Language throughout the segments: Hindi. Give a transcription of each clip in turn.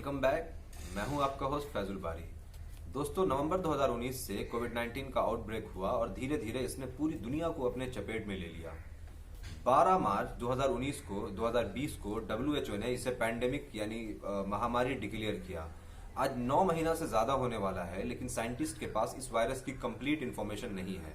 Welcome back. मैं हूं आपका होस्ट फैजुल बारी। दोस्तों, नवंबर 2019 से कोविड-19 का आउटब्रेक हुआ और धीरे धीरे इसने पूरी दुनिया को अपने चपेट में ले लिया। 12 मार्च 2020 को डब्ल्यूएचओ ने इसे पैंडेमिक यानी महामारी डिक्लेयर किया। आज 9 महीना से ज्यादा होने वाला है, लेकिन साइंटिस्ट के पास इस वायरस की कंप्लीट इन्फॉर्मेशन नहीं है।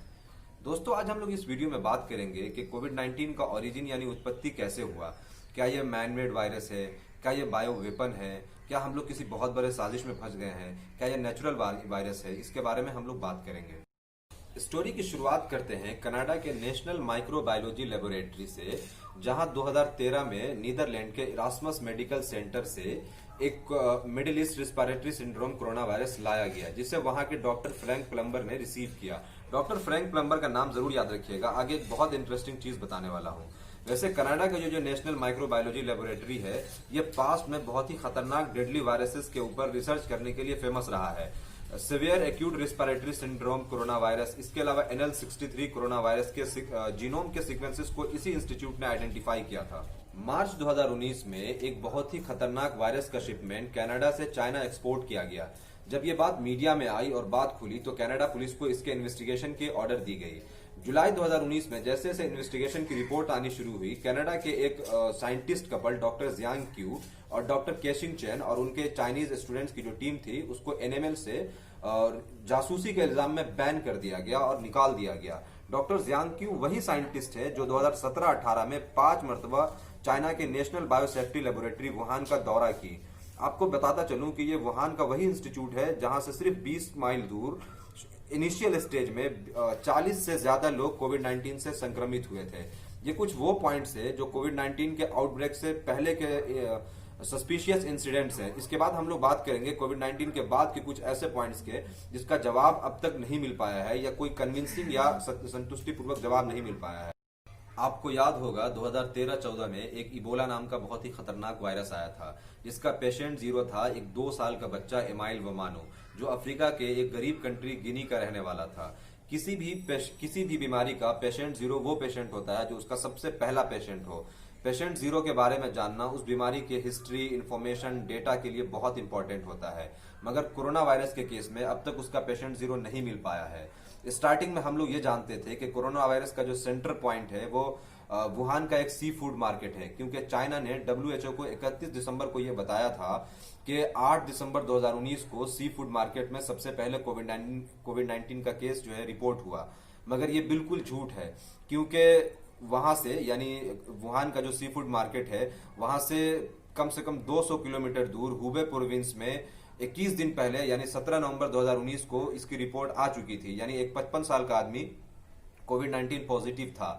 दोस्तों, आज हम लोग इस वीडियो में बात करेंगे कि कोविड-19 का ओरिजिन यानी उत्पत्ति कैसे हुआ। क्या यह मैन मेड वायरस है? क्या यह बायो वेपन है? क्या हम लोग किसी बहुत बड़े साजिश में फंस गए हैं? क्या यह नेचुरल वायरस है? इसके बारे में हम लोग बात करेंगे। स्टोरी की शुरुआत करते हैं कनाडा के नेशनल माइक्रोबायोलॉजी लेबोरेटरी से, जहां 2013 में नीदरलैंड के इरास्मस मेडिकल सेंटर से एक middle east respiratory syndrome corona virus लाया गया, जिसे वहां के डॉक्टर फ्रैंक प्लम्बर ने रिसीव किया। डॉक्टर फ्रैंक प्लम्बर का नाम जरूर याद रखिएगा, आगे एक बहुत इंटरेस्टिंग चीज बताने वाला हूं। वैसे कनाडा का जो नेशनल माइक्रोबायोलॉजी लेबोरेटरी है, ये पास्ट में बहुत ही खतरनाक डेडली वायरसेस के ऊपर रिसर्च करने के लिए फेमस रहा है। Severe acute respiratory syndrome corona virus, इसके अलावा NL63 कोरोना वायरस के जीनोम के सीक्वेंसेस को इसी इंस्टीट्यूट ने आइडेंटिफाई किया था। मार्च 2019 में एक बहुत ही खतरनाक वायरस का शिपमेंट कनाडा से चाइना एक्सपोर्ट किया गया। जब ये बात मीडिया में आई और बात खुली तो कनाडा पुलिस को इसके इन्वेस्टिगेशन की ऑर्डर दी गई। जुलाई 2019 में जैसे जैसे इन्वेस्टिगेशन की रिपोर्ट आनी शुरू हुई, कनाडा के एक scientist couple doctor Jiang Q और डॉक्टर केशिंग चेन और उनके चाइनीज स्टूडेंट्स की जो टीम थी, उसको एनएमएल से जासूसी के इल्जाम में बैन कर दिया गया और निकाल दिया गया। डॉक्टर जियांग क्यू वही साइंटिस्ट है जो 2017-18 में 5 मरतबा चाइना के नेशनल बायोसेफ्टी लेबोरेटरी वुहान का दौरा की। आपको बताता चलूं कि ये वुहान का वही इंस्टीट्यूट है जहां से सिर्फ 20 माइल दूर इनिशियल स्टेज में 40 से ज्यादा लोग कोविड-19 से संक्रमित हुए थे। ये कुछ वो पॉइंट्स है जो कोविड-19 के आउटब्रेक से पहले के सस्पिशियस इंसिडेंट्स हैं। इसके बाद हम लोग बात करेंगे कोविड-19 के बाद के कुछ ऐसे पॉइंट्स के जिसका जवाब अब तक नहीं मिल पाया है या कोई कन्विंसिंग या संतुष्टिपूर्वक जवाब नहीं मिल पाया है। आपको याद होगा 2013-14 में एक इबोला नाम का बहुत ही खतरनाक वायरस आया था, जिसका पेशेंट जीरो था एक 2 साल का बच्चा एमाइल वमानो, जो अफ्रीका के एक गरीब कंट्री गिनी का रहने वाला था। किसी भी बीमारी का पेशेंट जीरो वो पेशेंट होता है जो उसका सबसे पहला पेशेंट हो। पेशेंट जीरो के बारे में जानना उस बीमारी के हिस्ट्री, इंफॉर्मेशन, डेटा के लिए बहुत इंपॉर्टेंट होता है, मगर कोरोना वायरस के केस में अब तक उसका पेशेंट जीरो नहीं मिल पाया है। स्टार्टिंग में हम लोग ये जानते थे कि कोरोना वायरस का जो सेंटर पॉइंट है वो वुहान का एक सी फूड मार्केट है, क्योंकि चाइना ने डब्ल्यूएचओ को 31 दिसंबर को ये बताया था कि 8 दिसंबर 2019 को सी फूड मार्केट में सबसे पहले कोविड-19 का केस जो है रिपोर्ट हुआ। मगर ये बिल्कुल झूठ है, क्योंकि वहां से यानी वुहान का जो सी फूड मार्केट है वहां से कम 200 किलोमीटर दूर हुबे प्रोविंस में 21 दिन पहले यानी 17 नवंबर 2019 को इसकी रिपोर्ट आ चुकी थी। यानी एक 55 साल का आदमी कोविड-19 पॉजिटिव था।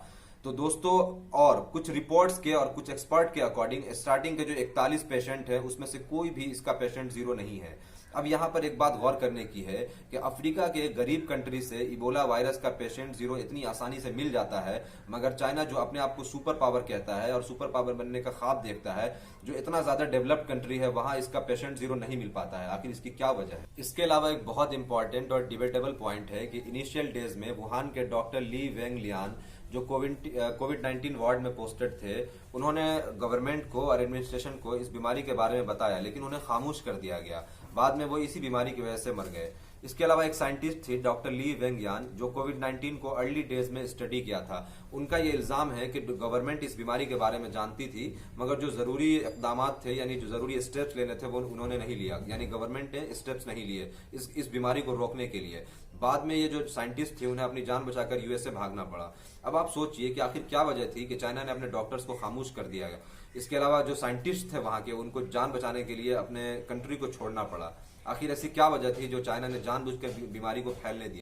तो दोस्तों, और कुछ रिपोर्ट्स के और कुछ एक्सपर्ट के अकॉर्डिंग स्टार्टिंग के जो 41 पेशेंट है उसमें से कोई भी इसका पेशेंट जीरो नहीं है। अब यहां पर एक बात गौर करने की है कि अफ्रीका के गरीब कंट्री से इबोला वायरस का पेशेंट जीरो इतनी आसानी से मिल जाता है, मगर चाइना जो अपने आप को सुपर पावर कहता है और सुपर पावर बनने का ख्वाब देखता है, जो इतना ज्यादा डेवलप्ड कंट्री है, वहां इसका पेशेंट जीरो नहीं मिल पाता है। आखिर इसकी क्या वजह है? इसके अलावा एक बहुत इंपॉर्टेंट और डिबेटेबल पॉइंट है कि इनिशियल डेज में वुहान के डॉक्टर ली वेंग लियान जो कोविड-19 वार्ड में पोस्टेड थे, उन्होंने गवर्नमेंट को और एडमिनिस्ट्रेशन को इस बीमारी के बारे में बताया, लेकिन उन्हें खामोश कर दिया गया। बाद में वो इसी बीमारी की वजह से मर गए। इसके अलावा एक साइंटिस्ट थी डॉक्टर ली वेंगयान, जो कोविड-19 को अर्ली डेज में स्टडी किया था। उनका ये इल्जाम है कि गवर्नमेंट इस बीमारी के बारे में जानती थी, मगर जो जरूरी इकदाम थे यानी जो जरूरी स्टेप्स लेने थे वो उन्होंने नहीं लिया, यानी गवर्नमेंट ने स्टेप्स नहीं लिए इस बीमारी को रोकने के लिए। बाद में ये जो साइंटिस्ट थे उन्हें अपनी जान बचाकर यूएसए भागना पड़ा। अब आप सोचिए कि आखिर क्या वजह थी कि चाइना ने अपने डॉक्टर्स को खामोश कर दिया गया। इसके अलावा जो साइंटिस्ट थे वहां के, उनको जान बचाने के लिए अपने कंट्री को छोड़ना पड़ा। आखिर ऐसी क्या वजह थी जो चाइना ने जानबूझकर बीमारी को फैलने दिया?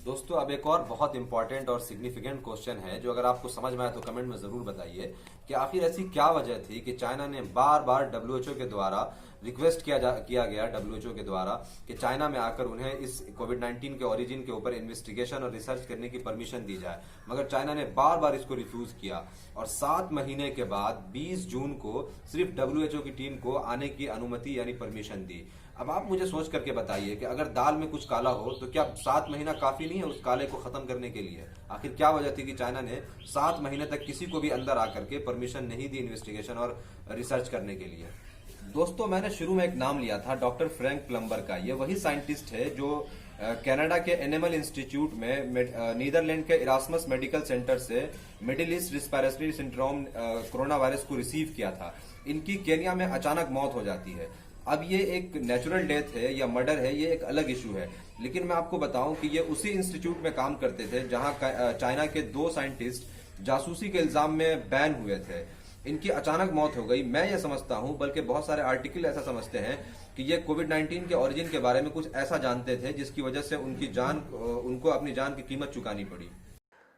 दोस्तों, अब एक और बहुत इंपॉर्टेंट और सिग्निफिकेंट क्वेश्चन है जो अगर आपको समझ में आए तो कमेंट में जरूर बताइए कि आखिर ऐसी क्या वजह थी कि चाइना ने बार बार डब्ल्यूएचओ के द्वारा रिक्वेस्ट किया गया डब्ल्यूएचओ के द्वारा कि चाइना में आकर उन्हें इस कोविड-19 के ओरिजिन के ऊपर इन्वेस्टिगेशन और रिसर्च करने की परमिशन दी जाए, मगर चाइना ने बार बार इसको रिफ्यूज किया। और 7 महीने के बाद 20 जून को सिर्फ डब्ल्यूएचओ की टीम को आने की अनुमति यानी परमिशन दी। अब आप मुझे सोच करके बताइए कि अगर दाल में कुछ काला हो तो क्या 7 महीना काफी नहीं है उस काले को खत्म करने के लिए? आखिर क्या वजह थी कि चाइना ने 7 महीने तक किसी को भी अंदर आकर के परमिशन नहीं दी इन्वेस्टिगेशन और रिसर्च करने के लिए? दोस्तों, मैंने शुरू में एक नाम लिया था डॉक्टर फ्रैंक प्लम्बर का। ये वही साइंटिस्ट है जो कनाडा के एनिमल इंस्टीट्यूट में नीदरलैंड के इरास्मस मेडिकल सेंटर से middle east respiratory syndrome corona virus को रिसीव किया था। इनकी केन्या में अचानक मौत हो जाती है। अब ये एक नेचुरल डेथ है या मर्डर है, ये एक अलग इशू है। लेकिन मैं आपको बताऊं कि ये उसी इंस्टीट्यूट में काम करते थे जहां चाइना के 2 साइंटिस्ट जासूसी के इल्जाम में बैन हुए थे। इनकी अचानक मौत हो गई। मैं ये समझता हूं, बल्कि बहुत सारे आर्टिकल ऐसा समझते हैं कि ये कोविड-19 के ओरिजिन के बारे में कुछ ऐसा जानते थे जिसकी वजह से उनको अपनी जान की कीमत चुकानी पड़ी।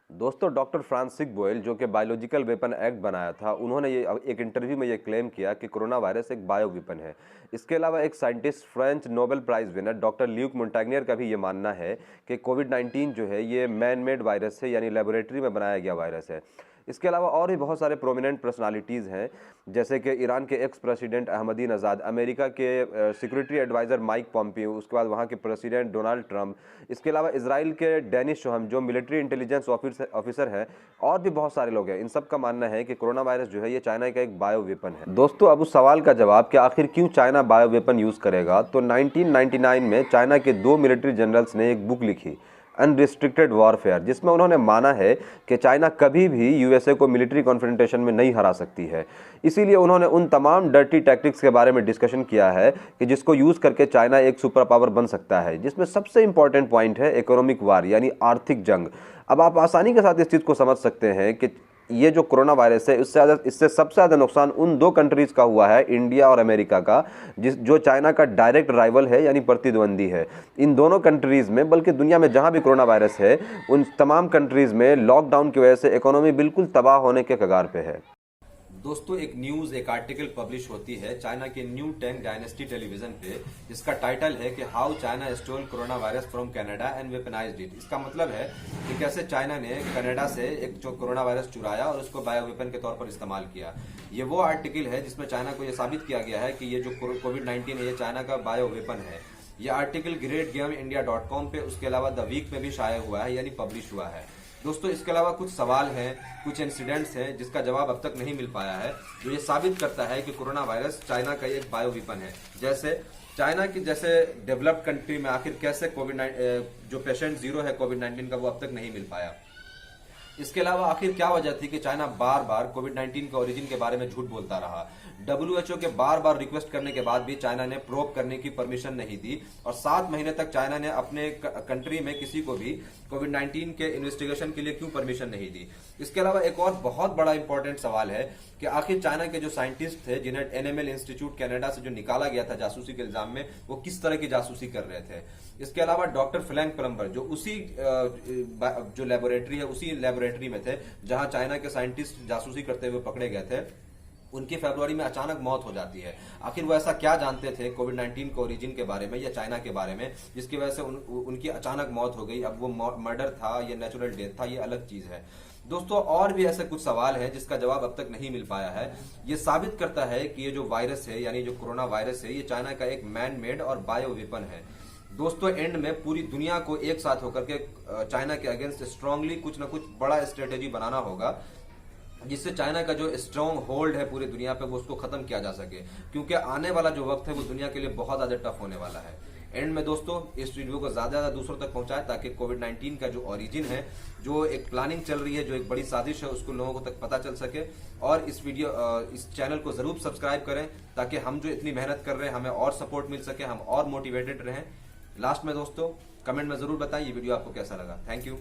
दोस्तों, डॉक्टर फ्रांसिस बोयल जो कि बायोलॉजिकल वेपन एक्ट बनाया था, उन्होंने ये एक इंटरव्यू में ये क्लेम किया कि कोरोना वायरस एक बायो वेपन है। इसके अलावा एक scientist, French Nobel prize winner doctor Luc Montagnier का भी ये मानना है कि कोविड-19 जो है ये मैन मेड वायरस है, यानी लेबोरेटरी में बनाया गया वायरस है। इसके अलावा और भी बहुत सारे प्रोमिनेंट पर्सनालिटीज़ हैं, जैसे कि ईरान के एक्स प्रेसिडेंट अहमदी नजाद, अमेरिका के सिक्योरिटी एडवाइज़र माइक पॉम्पियो, उसके बाद वहाँ के प्रेसिडेंट डोनाल्ड ट्रंप, इसके अलावा इजराइल के डेनिस शोहम जो मिलिट्री इंटेलिजेंस ऑफिसर है, और भी बहुत सारे लोग हैं। इन सब का मानना है कि कोरोना वायरस जो है ये चाइना का एक बायो वेपन है। दोस्तों, अब उस सवाल का जवाब कि आखिर क्यों चाइना बायो वेपन यूज़ करेगा, तो 1999 में चाइना के 2 मिलिट्री जनरल्स ने एक बुक लिखी, अनरिस्ट्रिक्टेड वॉरफेयर, जिसमें उन्होंने माना है कि चाइना कभी भी यूएसए को मिलिट्री कॉन्फ्रंटेशन में नहीं हरा सकती है। इसीलिए उन्होंने उन तमाम डर्टी टैक्टिक्स के बारे में डिस्कशन किया है कि जिसको यूज़ करके चाइना एक सुपर पावर बन सकता है, जिसमें सबसे इंपॉर्टेंट पॉइंट है इकोनॉमिक वार, यानी आर्थिक जंग। अब आप आसानी के साथ इस चीज़ को समझ सकते हैं कि ये जो कोरोना वायरस है, इससे सबसे ज़्यादा नुकसान उन 2 कंट्रीज का हुआ है, इंडिया और अमेरिका का, जो चाइना का डायरेक्ट राइवल है, यानी प्रतिद्वंदी है। इन दोनों कंट्रीज़ में, बल्कि दुनिया में जहां भी कोरोना वायरस है, उन तमाम कंट्रीज़ में लॉकडाउन की वजह से इकोनॉमी बिल्कुल तबाह होने के कगार पे है। दोस्तों, एक आर्टिकल पब्लिश होती है चाइना के न्यू टेंग डायनेस्टी टेलीविजन पे, जिसका टाइटल है कि how China stole corona virus from Canada and weaponised it. इसका मतलब है कि कैसे चाइना ने कनाडा से एक जो कोरोना वायरस चुराया और उसको बायो वेपन के तौर पर इस्तेमाल किया। ये वो आर्टिकल है जिसमें चाइना को यह साबित किया गया है कि ये जो कोविड-19 है ये चाइना का बायो वेपन है। ये आर्टिकल greatgameindia.com पे, उसके अलावा द वीक में भी शाया हुआ है, यानी पब्लिश हुआ है। दोस्तों, इसके अलावा कुछ सवाल हैं, कुछ इंसिडेंट्स हैं जिसका जवाब अब तक नहीं मिल पाया है, जो ये साबित करता है कि कोरोना वायरस चाइना का एक बायो वेपन है। जैसे चाइना की जैसे डेवलप्ड कंट्री में आखिर कैसे जो पेशेंट 0 है कोविड-19 का, वो अब तक नहीं मिल पाया। इसके अलावा आखिर क्या वजह थी कि चाइना बार बार कोविड-19 के ओरिजिन के बारे में झूठ बोलता रहा। WHO के बार बार रिक्वेस्ट करने के बाद भी चाइना ने प्रोब करने की परमिशन नहीं दी, और 7 महीने तक चाइना ने अपने कंट्री में किसी को भी कोविड-19 के इन्वेस्टिगेशन के लिए क्यों परमिशन नहीं दी। इसके अलावा एक और बहुत बड़ा इंपॉर्टेंट सवाल है कि आखिर चाइना के जो साइंटिस्ट थे, जिन्हें एनिमल इंस्टीट्यूट कनाडा से जो निकाला गया था जासूसी के इल्जाम में, वो किस तरह की जासूसी कर रहे थे। इसके अलावा डॉक्टर फ्रैंक प्लम्बर जो उसी जो लेबोरेटरी है, उसी लेबोरेटरी में थे जहां चाइना के साइंटिस्ट जासूसी करते हुए पकड़े गए थे, उनकी फरवरी में अचानक मौत हो जाती है। आखिर वो ऐसा क्या जानते थे कोविड-19 के ओरिजिन के बारे में या चाइना के बारे में, जिसकी वजह से उनकी अचानक मौत हो गई। अब वो मर्डर था या नेचुरल डेथ था, ये अलग चीज है। दोस्तों, और भी ऐसे कुछ सवाल हैं जिसका जवाब अब तक नहीं मिल पाया है। ये साबित करता है कि ये जो वायरस है, यानी जो कोरोना वायरस है, ये चाइना का एक मैन मेड और बायो वेपन है। दोस्तों, एंड में पूरी दुनिया को एक साथ होकर के चाइना के अगेंस्ट स्ट्रांगली कुछ ना कुछ बड़ा स्ट्रेटेजी बनाना होगा, जिससे चाइना का जो स्ट्रॉन्ग होल्ड है पूरी दुनिया पे, वो उसको खत्म किया जा सके, क्योंकि आने वाला जो वक्त है वो दुनिया के लिए बहुत ज्यादा टफ होने वाला है। एंड में दोस्तों, इस वीडियो को ज्यादा से ज्यादा दूसरों तक पहुंचाएं, ताकि कोविड-19 का जो ओरिजिन है, जो एक प्लानिंग चल रही है, जो एक बड़ी साजिश है, उसको लोगों को तक पता चल सके। और इस चैनल को जरूर सब्सक्राइब करें, ताकि हम जो इतनी मेहनत कर रहे हैं हमें और सपोर्ट मिल सके, हम और मोटिवेटेड रहें। लास्ट में दोस्तों, कमेंट में जरूर बताएं ये वीडियो आपको कैसा लगा। Thank you.